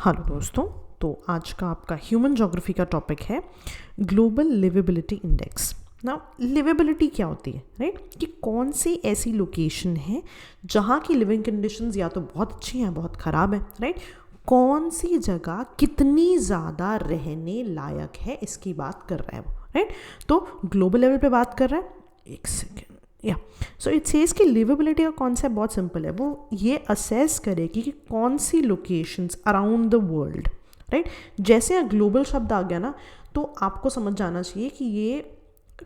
Hello दोस्तों, तो आज का आपका ह्यूमन ज्योग्राफी का टॉपिक है ग्लोबल लिवेबिलिटी इंडेक्स। ना लिवेबिलिटी क्या होती है, राइट? कि कौन सी ऐसी लोकेशन है जहाँ की लिविंग कंडीशंस या तो बहुत अच्छी हैं बहुत ख़राब है, राइट? कौन सी जगह कितनी ज़्यादा रहने लायक है इसकी बात कर रहा है वो, राइट? तो ग्लोबल लेवल पे बात कर रहा है। एक सेकेंड, या सो इट सेज कि लिवेबिलिटी का कॉन्सेप्ट बहुत सिंपल है। वो ये असेस करेगी कि कौन सी locations around the world, right? जैसे ग्लोबल शब्द आ गया ना, तो आपको समझ जाना चाहिए कि ये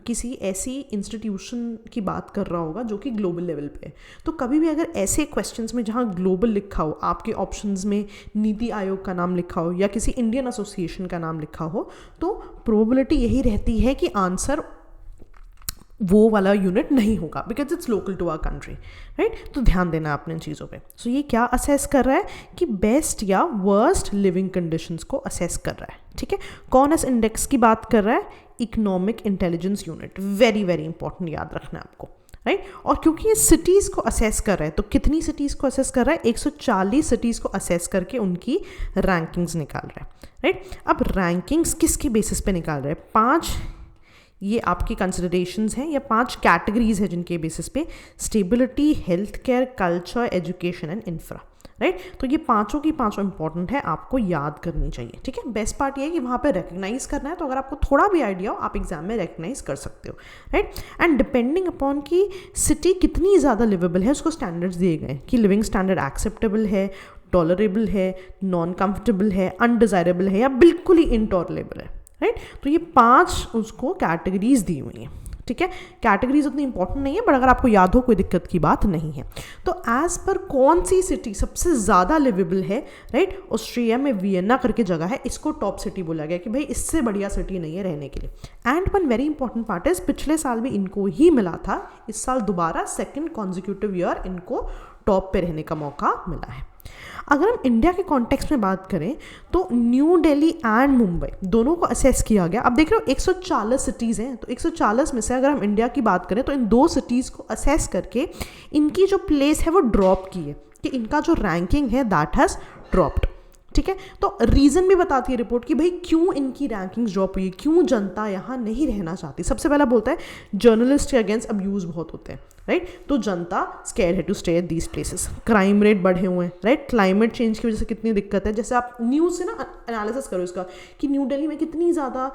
किसी ऐसी इंस्टीट्यूशन की बात कर रहा होगा जो कि ग्लोबल लेवल पे है। तो कभी भी अगर ऐसे क्वेश्चंस में जहाँ ग्लोबल लिखा हो, आपके ऑप्शंस में नीति आयोग का नाम लिखा हो या किसी इंडियन एसोसिएशन का नाम लिखा हो, तो प्रोबेबिलिटी यही रहती है कि आंसर वो वाला यूनिट नहीं होगा, because it's local to our country, right? तो ध्यान देना अपने इन चीज़ों पे। सो ये क्या असेस कर रहा है कि बेस्ट या वर्स्ट लिविंग कंडीशंस को असेस कर रहा है, ठीक है? कौन इस इंडेक्स की बात कर रहा है? Economic intelligence unit. Very very important, याद रखना है आपको, राइट? और क्योंकि ये सिटीज़ को असेस कर रहा है, तो कितनी सिटीज़ को असेस कर रहा है? 140 सिटीज़ को असेस करके उनकी रैंकिंग्स निकाल रहा है, राइट? अब रैंकिंग्स किसके बेसिस पे निकाल रहा है? 5 ये आपकी कंसिडरेशंस हैं या 5 कैटेगरीज है जिनके बेसिस पे stability, health care, culture, education and infra, right? तो ये पांचों की पांचों इंपॉर्टेंट है, आपको याद करनी चाहिए, ठीक है? बेस्ट पार्ट ये है कि वहाँ पे रिकग्नाइज करना है, तो अगर आपको थोड़ा भी आइडिया हो आप एग्जाम में रिकग्नाइज कर सकते हो, राइट? एंड डिपेंडिंग अपॉन कि सिटी कितनी ज़्यादा लिवेबल है, उसको स्टैंडर्ड्स दिए गए कि लिविंग स्टैंडर्ड एक्सेप्टेबल है, टॉलरेबल है, नॉन कंफर्टेबल है, अनडिजायरेबल है या बिल्कुल ही इनटॉलरेबल है, राइट? तो ये 5 उसको कैटेगरीज दी हुई हैं, ठीक है? कैटेगरीज उतनी इंपॉर्टेंट नहीं है, बट अगर आपको याद हो कोई दिक्कत की बात नहीं है। तो एज पर कौन सी सिटी सबसे ज़्यादा लिवेबल है, राइट? ऑस्ट्रिया में वियना करके जगह है, इसको टॉप सिटी बोला गया कि भाई इससे बढ़िया सिटी नहीं है रहने के लिए। And one very important part is पिछले साल भी इनको ही मिला था, इस साल दोबारा सेकेंड कॉन्जिक्यूटिव ईयर इनको टॉप पे रहने का मौका मिला है। अगर हम इंडिया के कॉन्टेक्स्ट में बात करें तो न्यू दिल्ली एंड मुंबई दोनों को असेस किया गया। अब देख रहे हो 140 सिटीज़ हैं, तो 140 में से अगर हम इंडिया की बात करें तो इन 2 सिटीज़ को असेस करके इनकी जो प्लेस है वो ड्रॉप की है, कि इनका जो रैंकिंग है दैट हैज़ ड्रॉप्ड, ठीक है? तो रीज़न भी बताती है रिपोर्ट कि भाई क्यों इनकी रैंकिंग्स ड्रॉप हुई, क्यों जनता यहाँ नहीं रहना चाहती। सबसे पहला बोलता है जर्नलिस्ट के अगेंस्ट अब्यूज़ बहुत होते हैं, राइट? तो जनता स्केयर है to stay at these places. Crime rate बढ़े हुए हैं, राइट? क्लाइमेट चेंज की वजह से कितनी दिक्कत है, जैसे आप न्यूज़ से ना एनालिसिस करो इसका कि न्यू दिल्ली में कितनी ज़्यादा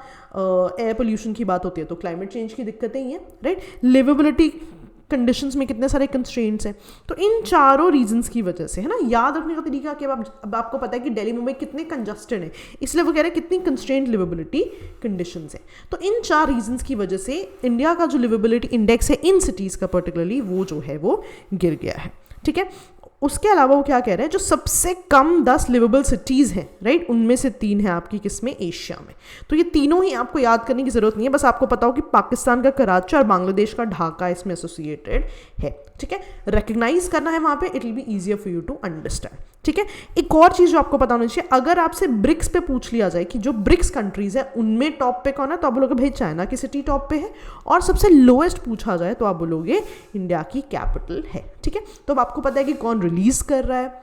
एयर पोल्यूशन की बात होती है, तो क्लाइमेट चेंज की दिक्कतें ही हैं, राइट? लिवेबिलिटी कंडीशंस में कितने सारे कंस्ट्रेंट्स हैं। तो इन चारों रीजंस की वजह से, है ना, याद रखने का तरीका कि अब आपको पता है कि दिल्ली मुंबई कितने कंजस्टेड है, इसलिए वो कह रहे हैं कितनी कंस्ट्रेंट लिवेबिलिटी कंडीशंस है। तो इन 4 रीजंस की वजह से इंडिया का जो लिवेबिलिटी इंडेक्स है इन सिटीज़ का पर्टिकुलरली वो जो है वो गिर गया है, ठीक है? उसके अलावा वो क्या कह रहे हैं, जो सबसे कम 10 लिवेबल सिटीज़ हैं, राइट, उनमें से 3 है आपकी किसमें? एशिया में। तो ये तीनों ही आपको याद करने की ज़रूरत नहीं है, बस आपको पता हो कि पाकिस्तान का कराची और बांग्लादेश का ढाका इसमें एसोसिएटेड है, ठीक है? रिकग्नाइज करना है वहाँ पे, it will be easier for you to understand, ठीक है? एक और चीज़ जो आपको पता होनी चाहिए, अगर आपसे ब्रिक्स पे पूछ लिया जाए कि जो ब्रिक्स कंट्रीज़ है उनमें टॉप पे कौन है, तो आप बोलोगे भाई चाइना की सिटी टॉप पे है, और सबसे लोएस्ट पूछा जाए तो आप बोलोगे इंडिया की कैपिटल है, ठीक है? तो अब आपको पता है कि कौन रिलीज कर रहा है,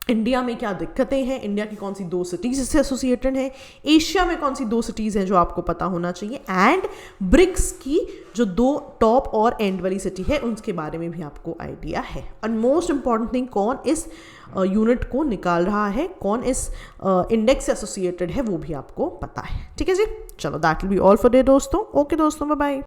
इंडिया में क्या दिक्कतें हैं, इंडिया की कौन सी 2 सिटीज़ इससे एसोसिएटेड हैं, एशिया में कौन सी 2 सिटीज़ हैं जो आपको पता होना चाहिए, एंड ब्रिक्स की जो 2 टॉप और एंड वाली सिटी है उनके बारे में भी आपको आइडिया है। और मोस्ट इंपॉर्टेंट थिंग, कौन इस यूनिट को निकाल रहा है, कौन इस इंडेक्स से एसोसिएटेड है, वो भी आपको पता है, ठीक है जी? चलो that will be all for day दोस्तों। ओके दोस्तों, बाय बाय।